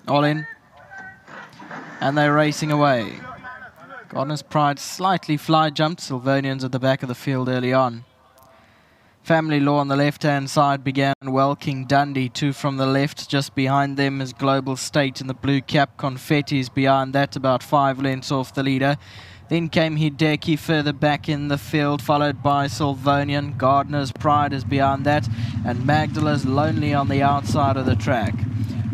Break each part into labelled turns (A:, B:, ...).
A: All in. And they're racing away. Gardener's Pride slightly fly jumped. Sylvanians at the back of the field early on. Family Law on the left-hand side began well. Kingdundee, two from the left. Just behind them is Global State in the blue cap. Confetti's behind that, about 5 lengths off the leader. Then came Hideki further back in the field, followed by Sylvanian. Gardener's Pride is behind that. And Magdala's Lonely on the outside of the track.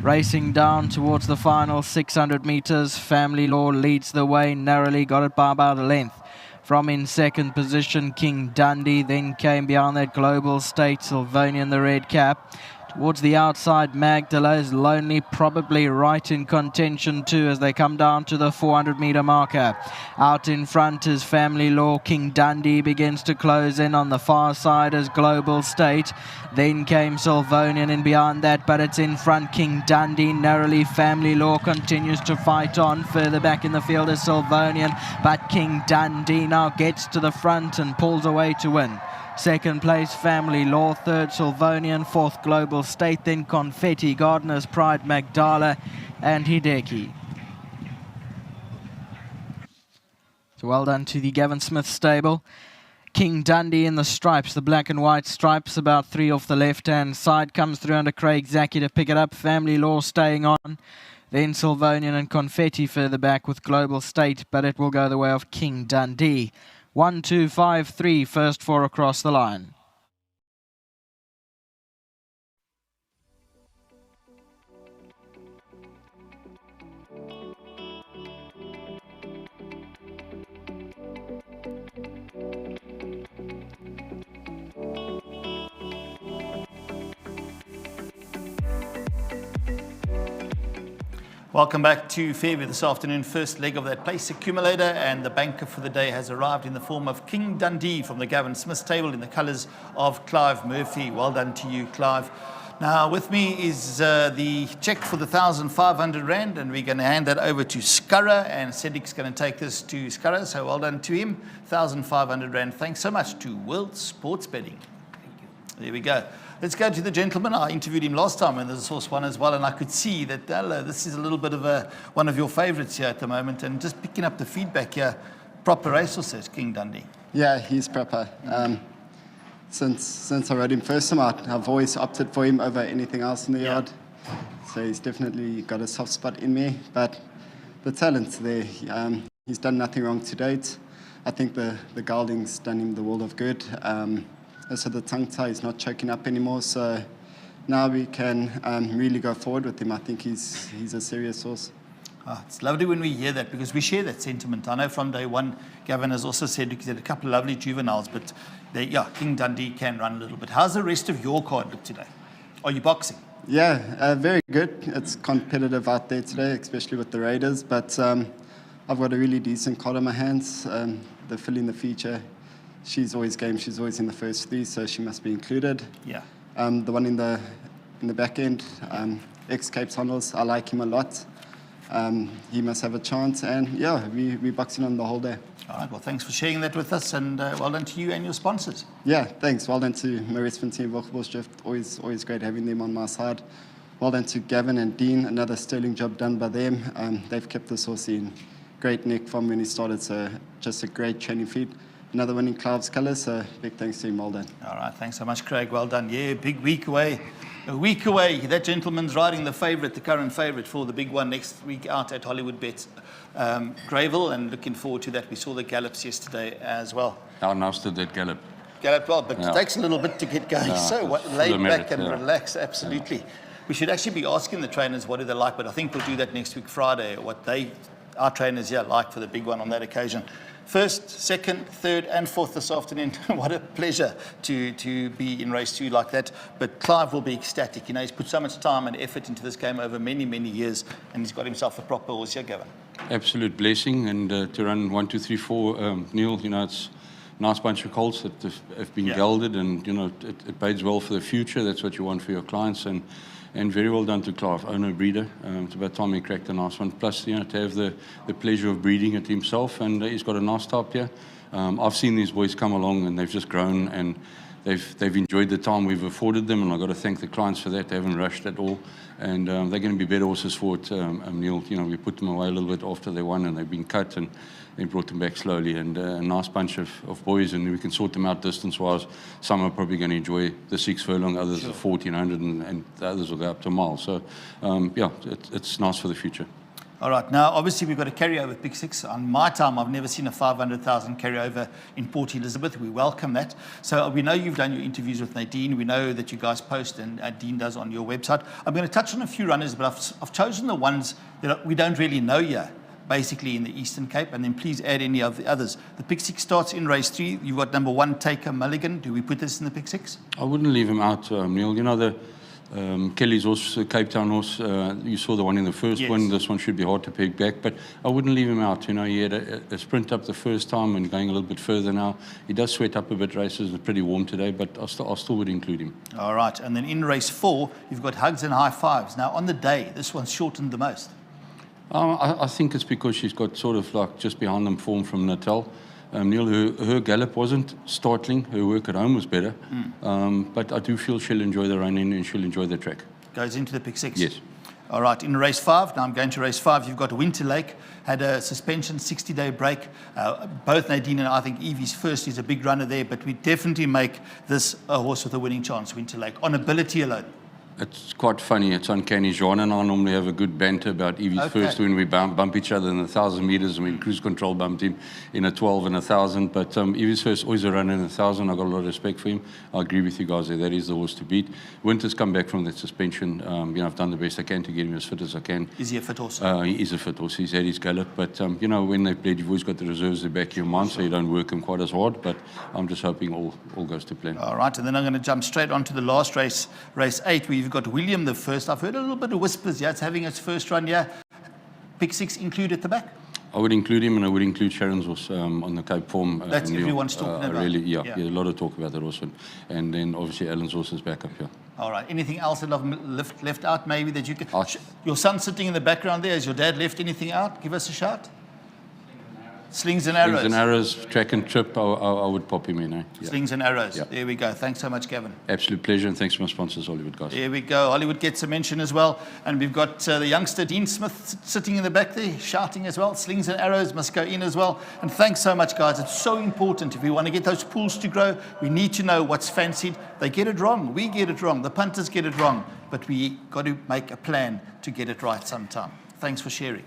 A: Racing down towards the final 600 meters. Family Law leads the way, narrowly got it by about a length. From in second position, Kingdundee, then came behind that Global State, Sylvanian the red cap. Towards the outside, Magdala is Lonely, probably right in contention too as they come down to the 400-meter marker. Out in front is Family Law. Kingdundee begins to close in on the far side as Global State. Then came Sylvanian in behind that, but it's in front. Kingdundee narrowly. Family Law continues to fight on. Further back in the field is Sylvanian, but Kingdundee now gets to the front and pulls away to win. Second place, Family Law. Third, Sylvanian. Fourth, Global State. Then Confetti, Gardener's Pride, Magdala, and Hideki. So well done to the Gavin Smith stable. Kingdundee in the stripes, the black and white stripes, about 3 off the left-hand side. Comes through under Craig Zaki to pick it up. Family Law staying on. Then Sylvanian and Confetti further back with Global State, but it will go the way of Kingdundee. 1, 2, 5, 3, first 4 across the line.
B: Welcome back to Fairview this afternoon. First leg of that place accumulator, and the banker for the day has arrived in the form of Kingdundee from the Gavin Smith stable in the colours of Clive Murphy. Well done to you, Clive. Now with me is the cheque for the 1,500 Rand, and we're going to hand that over to Scurra, and Cedric's going to take this to Scurra, so well done to him. 1,500 Rand. Thanks so much to World Sports Betting. Thank you. There we go. Let's go to the gentleman. I interviewed him last time when this horse won as well, and I could see that this is a little bit of one of your favourites here at the moment, and just picking up the feedback here, proper racehorse, says Kingdundee.
C: Yeah, he's proper. Since I rode him first time out, I've always opted for him over anything else in the yard. So he's definitely got a soft spot in me, but the talent's there. He's done nothing wrong to date. I think the gelding's done him the world of good. So the tongue tie is not choking up anymore, so now we can really go forward with him. I think he's a serious horse.
B: It's lovely when we hear that, because we share that sentiment. I know from day one, Gavin has also said he's had a couple of lovely juveniles, but Kingdundee can run a little bit. How's the rest of your card look today? Are you boxing?
C: Yeah, very good. It's competitive out there today, especially with the Raiders, but I've got a really decent card on my hands. The fill in the feature. She's always game. She's always in the first 3, so she must be included.
B: Yeah.
C: The one in the back end, ex-Cape Tunnels, I like him a lot. He must have a chance, and yeah, we're boxing on the whole day.
B: All right. Well, thanks for sharing that with us, and well done to you and your sponsors.
C: Yeah, thanks. Well done to Maurice Fontaine, Drift. Always great having them on my side. Well done to Gavin and Dean. Another sterling job done by them. They've kept this horse in great nick from when he started. So just a great training feed. Another one in Clive's colours, so big thanks to him, well done.
B: All right, thanks so much, Craig, well done. Yeah, big week away. A week away. That gentleman's riding the favourite, the current favourite for the big one next week out at Hollywood Bet Greyville, and looking forward to that. We saw the gallops yesterday as well.
D: How nice did that gallop?
B: Gallop well, but it takes a little bit to get going. So laid back and relax, absolutely.
D: Yeah.
B: We should actually be asking the trainers what do they like, but I think we'll do that next week, Friday, what our trainers here like for the big one on that occasion. First, second, third, and fourth this afternoon. What a pleasure to be in race 2 like that. But Clive will be ecstatic. You know, he's put so much time and effort into this game over many, many years, and he's got himself a proper horse here, Gavin.
D: Absolute blessing, and to run 1, 2, 3, 4, Neil, you know, it's a nice bunch of colts that have been gelded, and you know, it bodes well for the future. That's what you want for your clients, and very well done to Clive, owner breeder. It's about time he cracked a nice one. Plus, you know, to have the pleasure of breeding it himself, and he's got a nice type here. I've seen these boys come along, and they've just grown, and they've enjoyed the time we've afforded them, and I've got to thank the clients for that. They haven't rushed at all, and they're going to be better horses for it. Neil, you know, we put them away a little bit after they won, and they've been cut, and they brought them back slowly, and a nice bunch of boys, and we can sort them out distance-wise. Some are probably going to enjoy the 6 furlong, others the 1400, and the others will go up to a mile. So, yeah, it's nice for the future.
B: All right, now obviously we've got a carryover Pick Six. On my time, I've never seen a 500,000 carryover in Port Elizabeth. We welcome that. So we know you've done your interviews with Nadine. We know that you guys post, and Dean does on your website. I'm going to touch on a few runners, but I've chosen the ones that we don't really know yet, basically in the Eastern Cape, and then please add any of the others. The Pick Six starts in race 3. You've got number 1, Taker Mulligan. Do we put this in the Pick Six?
D: I wouldn't leave him out, Neil. You know, the Kelly's horse, Cape Town horse, you saw the one in the first one. This one should be hard to pick back, but I wouldn't leave him out. You know, he had a sprint up the first time and going a little bit further now. He does sweat up a bit. Races are pretty warm today, but I still would include him.
B: All right, and then in race 4, you've got Hugs and High Fives. Now, on the day, this one's shortened the most.
D: I think it's because she's got sort of like just behind them form from Natal. Neil, her gallop wasn't startling. Her work at home was better. But I do feel she'll enjoy the running and she'll enjoy the track.
B: Goes into the Pick Six?
D: Yes.
B: All right, in race 5, now I'm going to race 5, you've got Winter Lake, had a suspension, 60-day break. Both Nadine and I think Evie's first is a big runner there, but we definitely make this a horse with a winning chance, Winter Lake, on ability alone.
D: It's quite funny. It's uncanny. Jean and I normally have a good banter about Evie's first when we bump each other in 1,000 meters. I mean, Cruise Control bumped him in a 12 and 1,000. But Evie's first, always a runner in 1,000. I've got a lot of respect for him. I agree with you guys there. That is the horse to beat. Winter's come back from that suspension. You know, I've done the best I can to get him as fit as I can.
B: Is he a fit horse?
D: He is a fit horse. He's had his gallop. But, you know, when they've played, you've always got the reserves at the back of your mind, so you don't work them quite as hard. But I'm just hoping all goes to plan.
B: All right, and then I'm going to jump straight on to the last race, race 8, where you've got William the first. I've heard a little bit of whispers. Yeah, it's having its first run. Yeah, Pick Six include at the back.
D: I would include him, and I would include Sharon's horse on the Cape Form.
B: That's everyone's talking about.
D: Really, yeah, a lot of talk about that also, and then obviously Alan's horse is back up here.
B: All right. Anything else that I've left out? Maybe that you can. Your son sitting in the background there. Has your dad left anything out? Give us a shout. Slings and arrows.
D: Slings and arrows, track and trip, I would pop him in. Yeah.
B: Slings and arrows.
D: Yeah.
B: There we go. Thanks so much, Gavin.
D: Absolute pleasure, and thanks to my sponsors, Hollywood, guys.
B: There we go. Hollywood gets a mention as well. And we've got the youngster, Dean Smith, sitting in the back there, shouting as well. Slings and arrows must go in as well. And thanks so much, guys. It's so important. If we want to get those pools to grow, we need to know what's fancied. They get it wrong. We get it wrong. The punters get it wrong. But we got to make a plan to get it right sometime. Thanks for sharing.